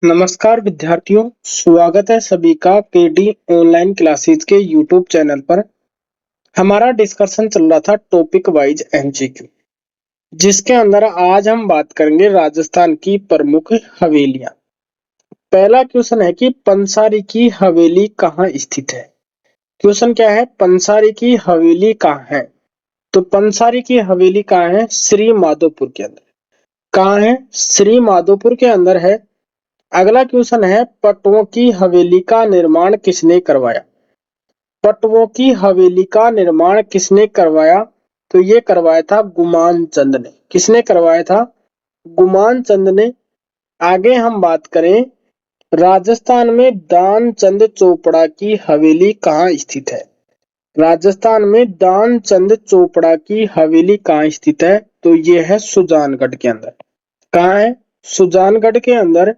नमस्कार विद्यार्थियों, स्वागत है सभी का केडी ऑनलाइन क्लासेज के यूट्यूब चैनल पर। हमारा डिस्कशन चल रहा था टॉपिक वाइज एमसीक्यू, जिसके अंदर आज हम बात करेंगे राजस्थान की प्रमुख हवेलियां। पहला क्वेश्चन है कि पंसारी की हवेली कहाँ स्थित है। क्वेश्चन क्या है, पंसारी की हवेली कहाँ है। तो पंसारी की हवेली कहाँ है, श्री माधोपुर के अंदर। कहाँ है, श्री माधोपुर के अंदर है। अगला क्वेश्चन है, पटवों की हवेली का निर्माण किसने करवाया। पटवों की हवेली का निर्माण किसने करवाया, तो ये करवाया था गुमान चंद ने। किसने करवाया था, गुमान चंद ने। आगे हम बात करें, राजस्थान में दानचंद चोपड़ा की हवेली कहाँ स्थित है। राजस्थान में दानचंद चोपड़ा की हवेली कहाँ स्थित है, तो ये है सुजानगढ़ के अंदर। कहाँ है, सुजानगढ़ के अंदर।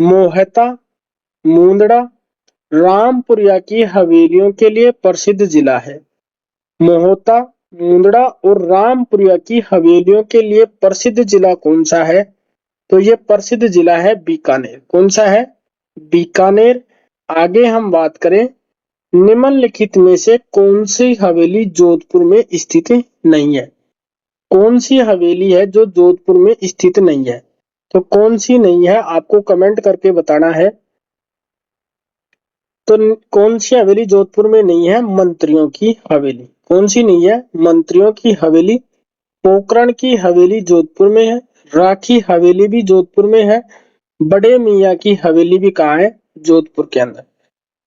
मोहता, मुंदड़ा, रामपुरिया की हवेलियों के लिए प्रसिद्ध जिला है। मोहता, मुंदड़ा और रामपुरिया की हवेलियों के लिए प्रसिद्ध जिला कौन सा है, तो ये प्रसिद्ध जिला है बीकानेर। कौन सा है, बीकानेर। आगे हम बात करें, निम्नलिखित में से कौन सी हवेली जोधपुर में स्थित नहीं है। कौन सी हवेली है जो जोधपुर में स्थित नहीं है, तो कौन सी नहीं है आपको कमेंट करके बताना है। तो कौन सी हवेली जोधपुर में नहीं है, मंत्रियों की हवेली। कौन सी नहीं है, मंत्रियों की हवेली। पोकरण की हवेली जोधपुर में है। राखी हवेली भी जोधपुर में है। बड़े मियाँ की हवेली भी कहाँ है, जोधपुर के अंदर।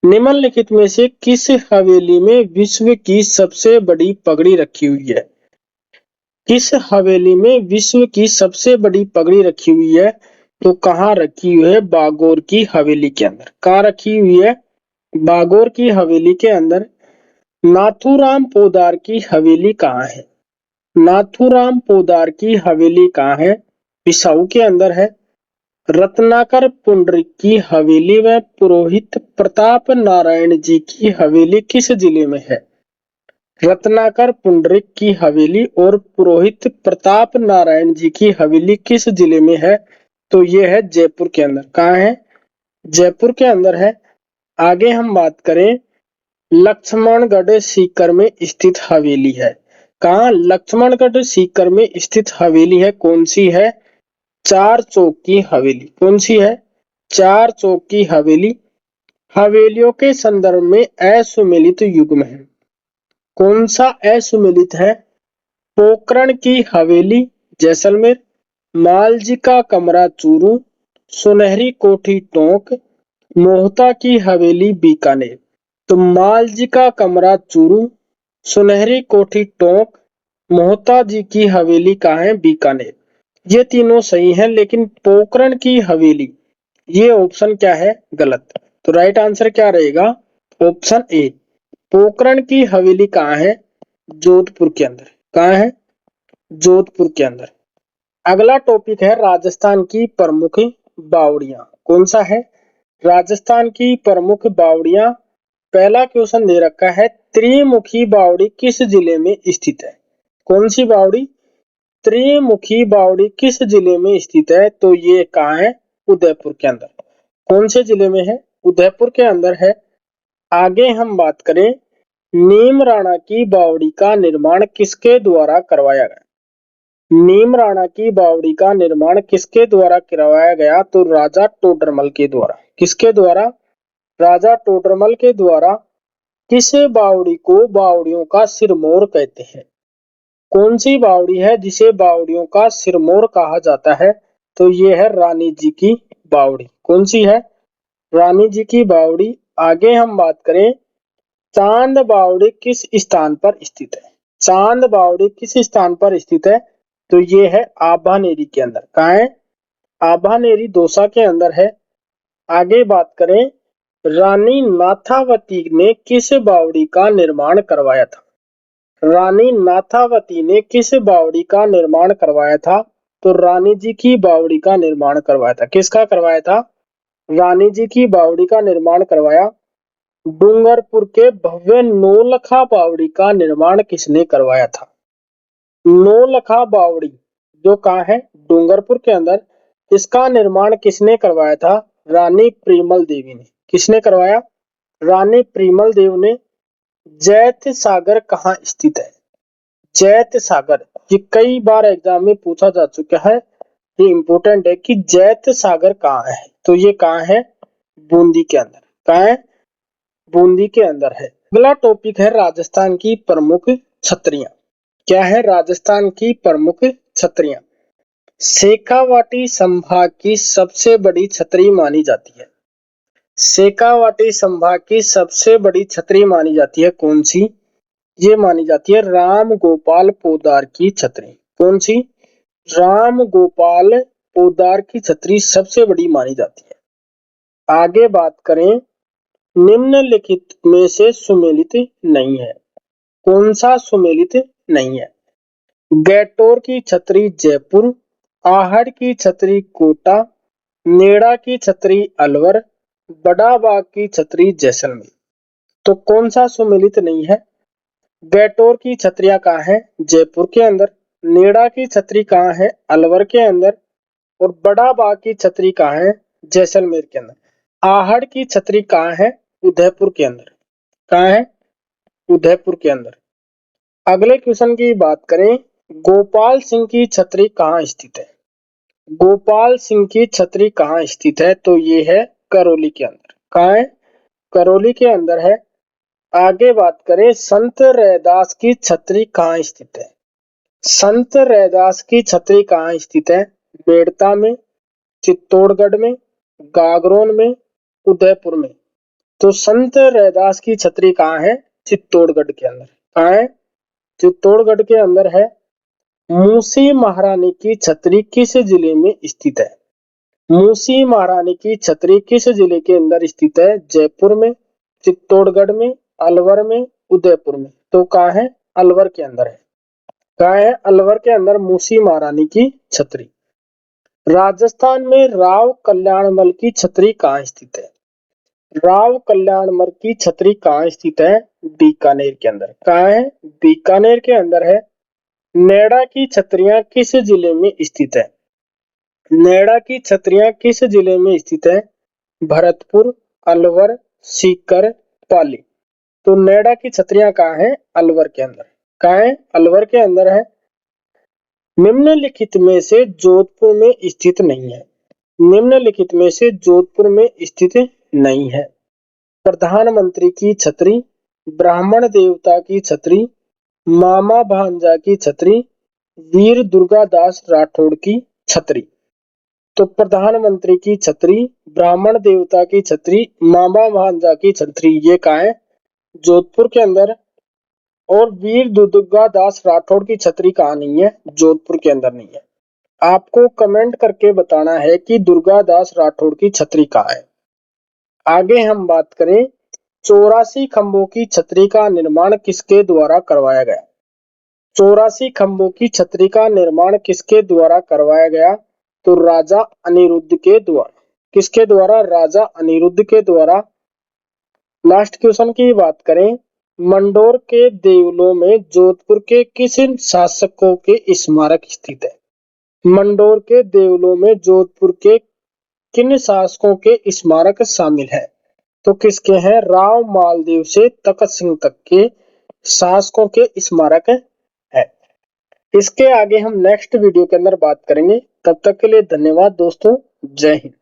निम्नलिखित में से किस हवेली में विश्व की सबसे बड़ी पगड़ी रखी हुई है। किस हवेली में विश्व की सबसे बड़ी पगड़ी रखी हुई है, तो कहाँ रखी हुई है, बागौर की हवेली के अंदर। कहाँ रखी हुई है, बागौर की हवेली के अंदर। नाथूराम पोदार की हवेली कहाँ है। नाथूराम पोदार की हवेली कहाँ है, बिसाऊ के अंदर है। रत्नाकर पुंडरीक की हवेली व पुरोहित प्रताप नारायण जी की हवेली किस जिले में है। रत्नाकर पुंडरीक की हवेली और पुरोहित प्रताप नारायण जी की हवेली किस जिले में है, तो ये है जयपुर के अंदर। कहाँ है, जयपुर के अंदर है। आगे हम बात करें, लक्ष्मणगढ़ सीकर में स्थित हवेली है। कहाँ, लक्ष्मणगढ़ सीकर में स्थित हवेली है। कौन सी है, चार चौक की हवेली। कौन सी है, चार चौक की हवेली। हवेलियों के संदर्भ में असुमेलित युग्म है। कौन सा असुमेलित है, पोकरण की हवेली जैसलमेर, मालजी का कमरा चूरू, सुनहरी कोठी टोंक, मोहता की हवेली बीकानेर। तो मालजी का कमरा चूरू, सुनहरी कोठी टोंक, मोहता जी की हवेली कहाँ है, बीकानेर। ये तीनों सही हैं, लेकिन पोकरण की हवेली, ये ऑप्शन क्या है, गलत। तो राइट आंसर क्या रहेगा, ऑप्शन ए। पोकरण की हवेली कहाँ है, जोधपुर के अंदर। कहाँ है, जोधपुर के अंदर। अगला टॉपिक है राजस्थान की प्रमुख बावड़ियां। कौन सा है, राजस्थान की प्रमुख बावड़ियां। पहला क्वेश्चन दे रखा है, त्रिमुखी बावड़ी किस जिले में स्थित है। कौन सी बावड़ी, त्रिमुखी बावड़ी किस जिले में स्थित है, तो ये कहाँ है, उदयपुर के अंदर। कौन से जिले में है, उदयपुर के अंदर है। आगे हम बात करें, नीम राणा की बावड़ी का निर्माण किसके द्वारा करवाया गया। नीम राणा की बावड़ी का निर्माण किसके द्वारा करवाया गया, तो राजा टोडरमल के द्वारा। किसके द्वारा, राजा टोडरमल के द्वारा। किस बावड़ी को बावड़ियों का सिरमौर कहते हैं। कौन सी बावड़ी है जिसे बावड़ियों का सिरमौर कहा जाता है, तो ये है रानी जी की बावड़ी। कौन सी है, रानी जी की बावड़ी। आगे हम बात करें, चांद बावड़ी किस स्थान पर स्थित है। चांद बावड़ी किस स्थान पर स्थित है, तो ये है आभानेरी के अंदर। कहाँ है, आभानेरी दौसा के अंदर है। आगे बात करें, रानी नाथावती ने किस बावड़ी का निर्माण करवाया था। रानी नाथावती ने किस बावड़ी का निर्माण करवाया था, तो रानी जी की बावड़ी का निर्माण करवाया था। किसका करवाया था, रानी जी की बावड़ी का निर्माण करवाया। डूंगरपुर के भव्य नौलखा बावड़ी का निर्माण किसने करवाया था। नौलखा बावड़ी जो कहाँ है, डूंगरपुर के अंदर, इसका निर्माण किसने करवाया था, रानी प्रीमल देवी ने। किसने करवाया? रानी प्रीमल देव ने। जैत सागर कहाँ स्थित है? जैत सागर, ये कई बार एग्जाम में पूछा जा चुका है, ये इंपॉर्टेंट है कि जैत सागर कहाँ है। तो ये कहाँ है? बूंदी के अंदर। कहाँ है? बूंदी के अंदर है। अगला टॉपिक है राजस्थान की प्रमुख छतरियां। क्या है? राजस्थान की प्रमुख छतरियां। शेखावाटी संभाग की सबसे बड़ी छतरी मानी जाती है। शेखावाटी संभाग की सबसे बड़ी छतरी मानी जाती है कौन सी? ये मानी जाती है राम गोपाल पोदार की छतरी। कौन सी? राम गोपाल पोदार की छतरी सबसे बड़ी मानी जाती है। आगे बात करें, निम्नलिखित में से सुमेलित नहीं है। कौन सा सुमेलित नहीं है? गैटोर की छतरी जयपुर, आहड़ की छतरी कोटा, नेड़ा की छतरी अलवर, बड़ा बाग की छतरी जैसलमेर। तो कौन सा सुमेलित नहीं है? गैटोर की छतरियां कहाँ है? जयपुर के अंदर। नेड़ा की छतरी कहाँ है? अलवर के अंदर। और बड़ा बाग की छतरी कहाँ है? जैसलमेर के अंदर। आहड़ की छतरी कहाँ है? उदयपुर के अंदर। कहाँ है? उदयपुर के अंदर। अगले क्वेश्चन की बात करें, गोपाल सिंह की छतरी कहाँ स्थित है? गोपाल सिंह की छतरी कहाँ स्थित है? तो ये है करौली के अंदर। कहाँ है? करौली के अंदर है। आगे बात करें, संत रैदास की छतरी कहाँ स्थित है? संत रैदास की छतरी कहाँ स्थित है? बेड़ता में, चित्तौड़गढ़ में, गागरोन में, उदयपुर में। तो संत रैदास की छतरी कहाँ है? चित्तौड़गढ़ के अंदर। कहाँ है? चित्तौड़गढ़ के अंदर है। मूसी महारानी की छतरी किस जिले में स्थित है? मूसी महारानी की छतरी किस जिले के अंदर स्थित है? जयपुर में, चित्तौड़गढ़ में, अलवर में, उदयपुर में। तो कहाँ है? अलवर के अंदर है। कहाँ है? अलवर के अंदर मूसी महारानी की छतरी। राजस्थान में राव कल्याणमल की छतरी कहाँ स्थित है? राव कल्याणमल की छतरी कहाँ स्थित है? बीकानेर के अंदर। कहाँ है? बीकानेर के अंदर है। नेड़ा की छतरियां किस जिले में स्थित है? नेड़ा की छतरियां किस जिले में स्थित है? भरतपुर, अलवर, सीकर, पाली। तो नेड़ा की छतरियां कहाँ है? अलवर के अंदर। कहाँ है? अलवर के अंदर है। निम्नलिखित में से जोधपुर में स्थित नहीं है। निम्नलिखित में से जोधपुर में स्थित नहीं है। प्रधानमंत्री की छतरी, ब्राह्मण देवता की छतरी, मामा भांजा की छतरी, वीर दुर्गादास राठौड़ की छतरी। तो प्रधानमंत्री की छतरी, ब्राह्मण देवता की छतरी, मामा भांजा की छतरी, ये कहाँ है? जोधपुर के अंदर। और वीर दुर्गादास राठौड़ की छतरी कहाँ नहीं है? जोधपुर के अंदर नहीं है। आपको कमेंट करके बताना है कि दुर्गादास राठौड़ की छतरी कहाँ है। आगे हम बात करें, 84 खंभों की छतरी का निर्माण किसके द्वारा करवाया गया? 84 खंभों की छतरी का निर्माण किसके द्वारा करवाया गया? तो राजा अनिरुद्ध के द्वारा। किसके द्वारा? राजा अनिरुद्ध के द्वारा। लास्ट क्वेश्चन की बात करें, मंडोर के देवलों में जोधपुर के किस शासकों के स्मारक स्थित है? मंडोर के देवलों में जोधपुर के किन शासकों के स्मारक शामिल है? तो किसके हैं? राव मालदेव से तखत सिंह तक के शासकों के स्मारक है। इसके आगे हम नेक्स्ट वीडियो के अंदर बात करेंगे। तब तक के लिए धन्यवाद दोस्तों। जय हिंद।